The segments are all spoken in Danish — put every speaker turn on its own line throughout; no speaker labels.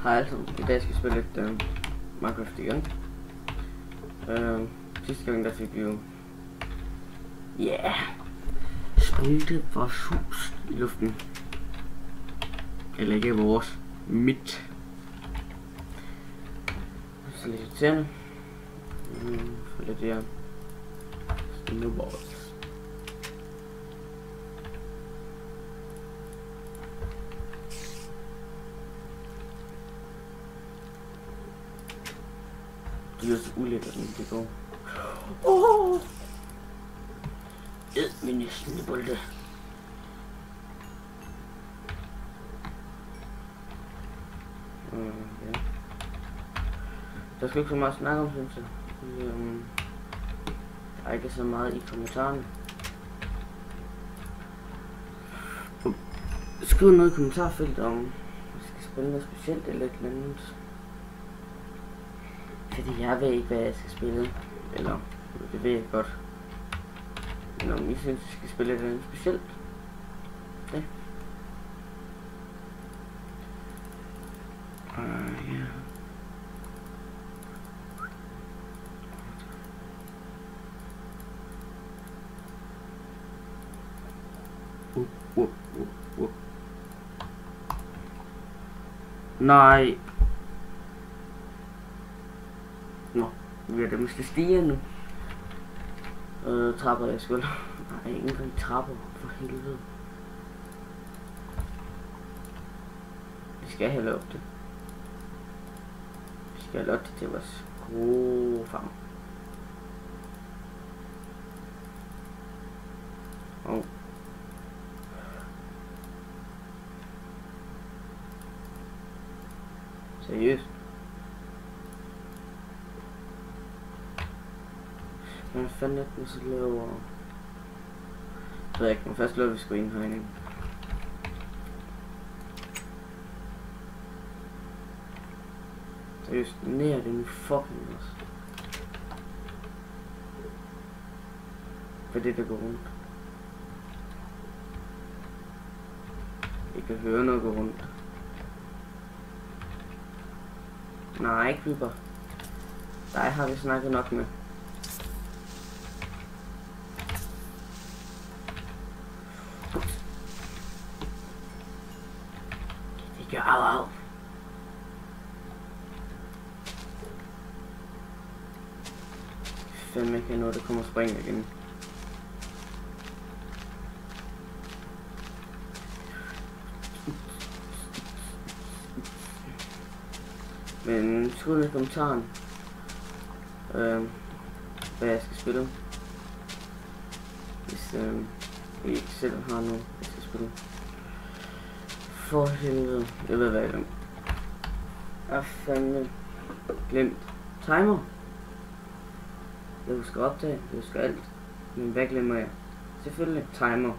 Hej altså, i dag skal vi spille lidt Minecraft igen. Sidste gang der fik vi jo spillet vores hus i luften. Eller ikke vores, mit. Så lidt irriterende. For lidt her. Snowballs. Det er så ulækkert, når det går. Min snibbolde. Ja. Der skal ikke så meget snakke om, synes jeg. Der er ikke så meget i kommentarerne. Skriv noget i kommentarfeltet om, vi skal spille noget specielt eller et eller andet. Fordi jeg ved ikke, hvad jeg skal spille. Eller, det ved jeg godt. Men om I synes, vi skal spille et eller andet specielt. Ja. Ja. Nej. Nå, vi er da måske stige nu. Trapper jeg sgu. Nej, ikke engang trapper, for helvede. Vi skal have lov det. Vi skal have lov det til vores gode farm. Og seriøst. Hvad fanden er den så laver? Så ved jeg ikke, men først laver vi sgu indhegning. Seriøst, nær den fucking også. Hvad er det, der går rundt? Jeg kan høre noget gå rundt. Nej, ikke Creeper. Dig har vi snakket nok med. Det gør au. Fandme ikke noget, der kommer og springer igen. Men skriv ned i kommentaren, hvad jeg skal spille. Hvis I ikke selv har noget, jeg skal spille. For helvede, jeg ved hvad jeg glemt. Fandme glemt timer. Jeg husker optage, jeg husker alt. Men hvad glemmer jeg? Selvfølgelig timer.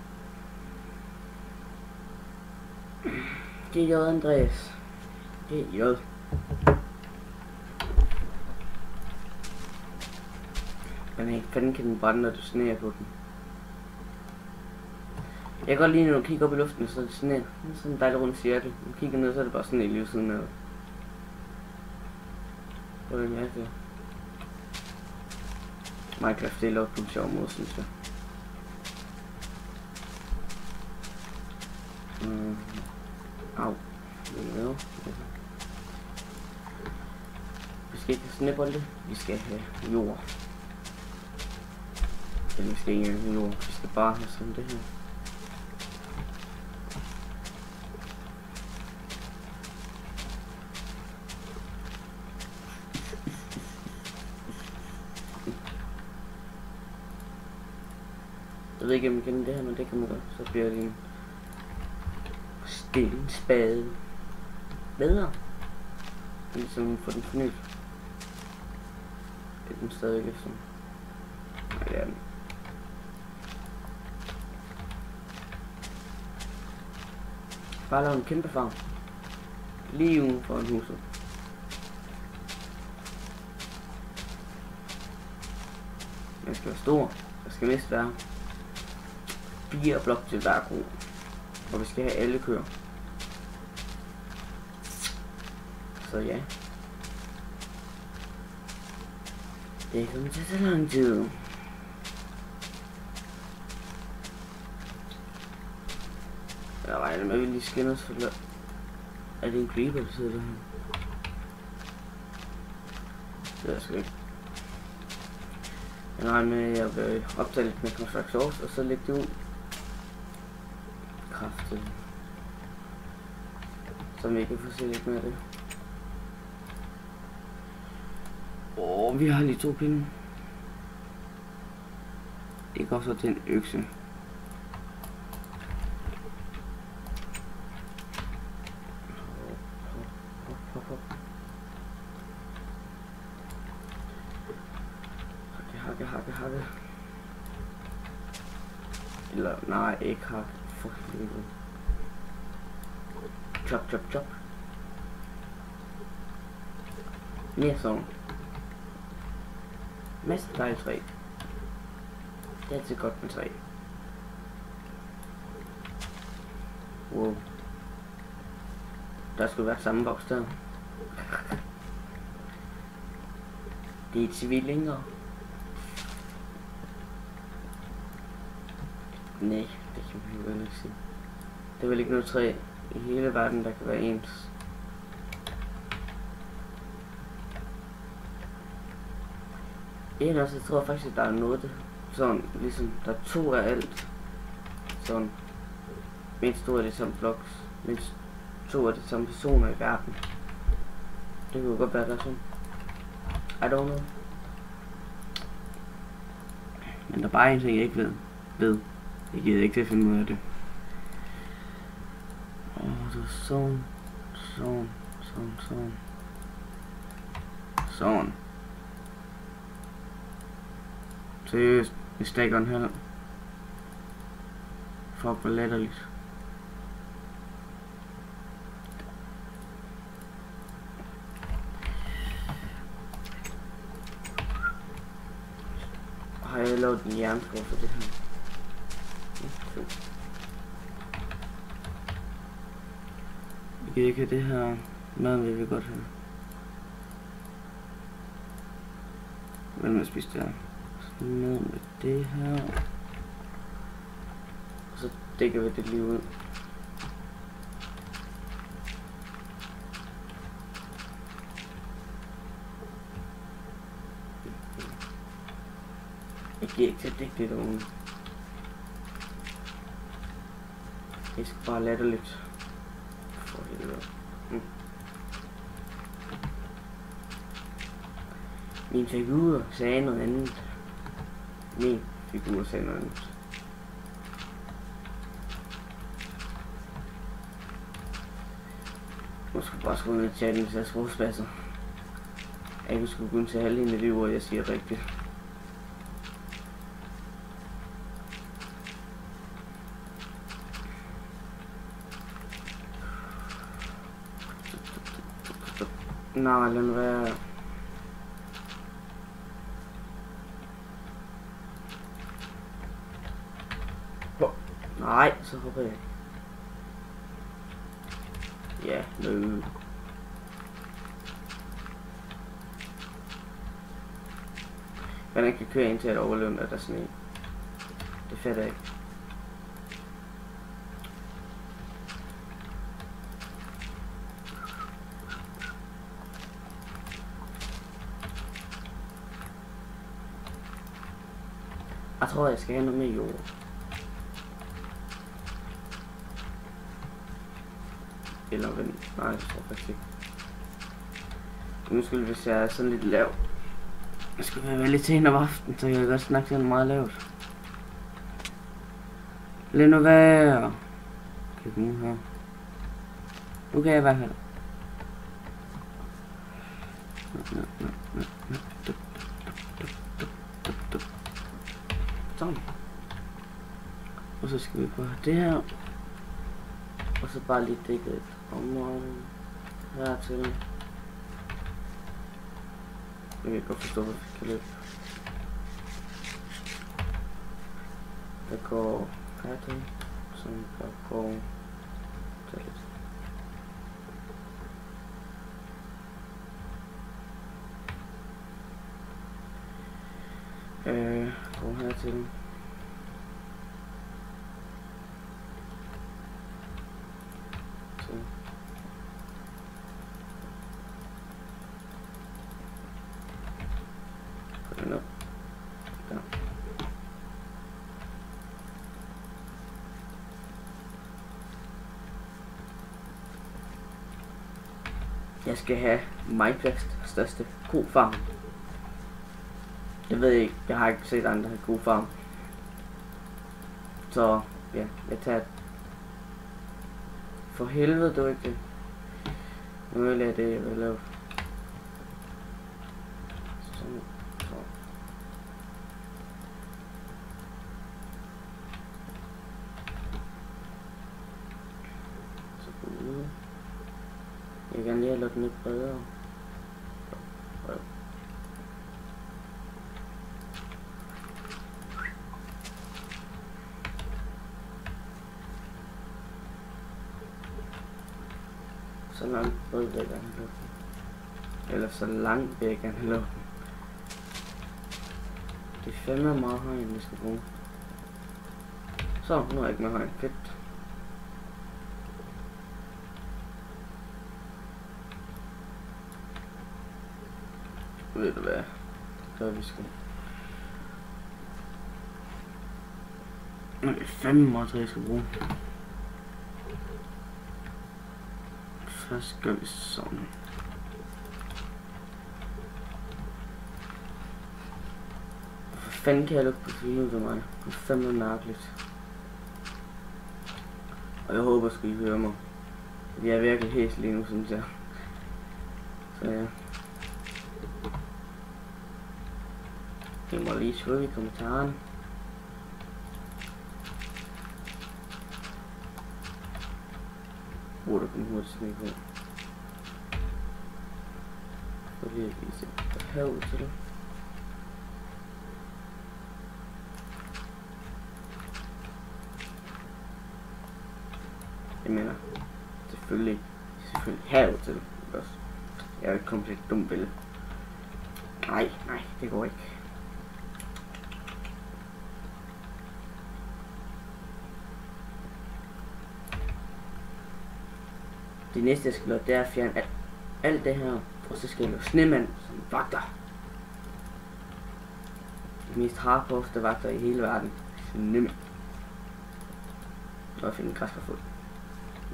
GJ Andreas. GJ. Hvordan fanden kan den brænde, når du sneer på den? Jeg kan godt lide, når du kigger op i luften, så er det sne. Det er sådan en dejlig rund cirkel. Når du kigger ned, så er det bare sne lige siden af. Hvor er det mærkeligt? Minecraft det er lavet på en sjov måde, synes jeg. Au. Vi skal ikke have snebolde, vi skal have jord. Eller vi skal ikke have jord, vi skal bare have sådan det her. Jeg ved ikke om man kender det her, men det kan man godt. Så bliver det en stenspade bedre. Ligesom for den fornyet. Det er den stadig efter. Nej, det er den. Bare lave en kæmpe farm. Lige uden for en huset. Den skal være stor. Der skal mest være 4 blok til hver ko. Og vi skal have alle køer. Så ja. Det kommer til at tage lang tid. Jeg regner med, at vi lige skinner os for det. Er det en creeper, der sidder der her? Det er sgu ikke. Jeg regner med, at jeg vil optage lidt med Construct Source, og så lægge det ud. Kraftigt. Så vi kan få se lidt mere af det. Vi har lige 2 pinde. Det går så til en økse. Hakke. Eller nej, ikke hakke. For helvede. Chop. Mere sådan. Masser af træ. Det er altid godt med træ. Wow. Der skulle være samme boks der. Det er tvillinger. Nej, det kan vi jo ikke sige. Det er vel ikke noget træ i hele verden, der kan være ens. Jeg tror faktisk, at der er noget, sådan ligesom, der er 2 af alt. Sådan, mindst 2 af de samme blocks, mindst 2 af de samme personer i verden. Det kunne godt være der sådan. I don't know. Men der er bare en ting, jeg ikke ved. Jeg gider ikke til at finde ud af det. Det er sådan. Seriøst, jeg stakker en halv. Fuck, hvor latterligt. Har jeg lavet en jernskov for det her? Vi kan ikke have det her. Maden vil vi godt have. Hvad med at spise det her? Så ned med det her. Og så dækker vi det lige ud. Jeg giver ikke til at dække det derude. Det skal bare latterligt. For helvede. Min figur sagde noget andet. Jeg skulle bare skrue ned i chatten, hvis jeg sprogspasser. Jeg kan sgu kun til halvdelen af det ord, jeg siger rigtigt. Nej, lad nu være. Nej, så hopper jeg. Ja, nu. Hvordan kan køre ind til at overleve, når der er sådan en? Det fatter jeg ikke. Jeg tror, jeg skal have noget mere jord. Eller hvad? Nej, jeg tror faktisk ikke. Nu skulle hvis jeg er sådan lidt lav. Jeg skulle være lidt sent om aftenen, så jeg kan godt snakke sådan meget lavt. Lad nu være. Kig nu her. Nu kan jeg i hvert fald. Sådan. Og så skal vi bare have det her. Og så bare lige dække et område hertil. Jeg kan godt forstå, hvad vi kan løbe. Der går hertil, som der går til lidt. Gå hertil. Put den op. Der. Jeg skal have Minecrafts største kofarm. Jeg ved ikke, jeg har ikke set andre have kofarm. Så ja, jeg tager det. For helvede, du ikke det. Nu vil jeg det, jeg vil lave. Sådan. Så. Så gå ud. Jeg kan lige have lavet den lidt bredere. Så langt ud vil jeg gerne have luften. Eller så langt vil jeg gerne have luften. Det er fandme meget højt, vi skal bruge. Så, nu er jeg ikke mere højt. Fedt. Ved du hvad? Så vi skal. Nå, det er fandme meget træ, jeg skal bruge. Først gør vi sådan. Hvor fanden kan jeg lukke på filmen til mig? Det er fandme mærkeligt. Og jeg håber sgu I hører mig. Jeg er virkelig hæs lige nu, synes jeg. Så ja. I må lige skrive i kommentaren. Hvor der kommer hurtigt sne på. Så lige at vise herud til det. Jeg mener, selvfølgelig herud til det også. Jeg er jo ikke komplet dum billede. Nej, det går ikke. Det næste jeg skal gøre, det er at fjerne alt det her, og så skal jeg lave snemand som vagter. De mest hardcore vagter i hele verden. Snemand. Når jeg finder en græskarfod.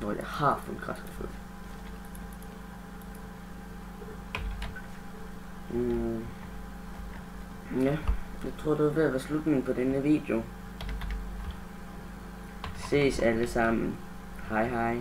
Når jeg har fundet græskarfod. Ja, jeg tror det var ved at være slutningen på denne video. Ses alle sammen. Hej hej.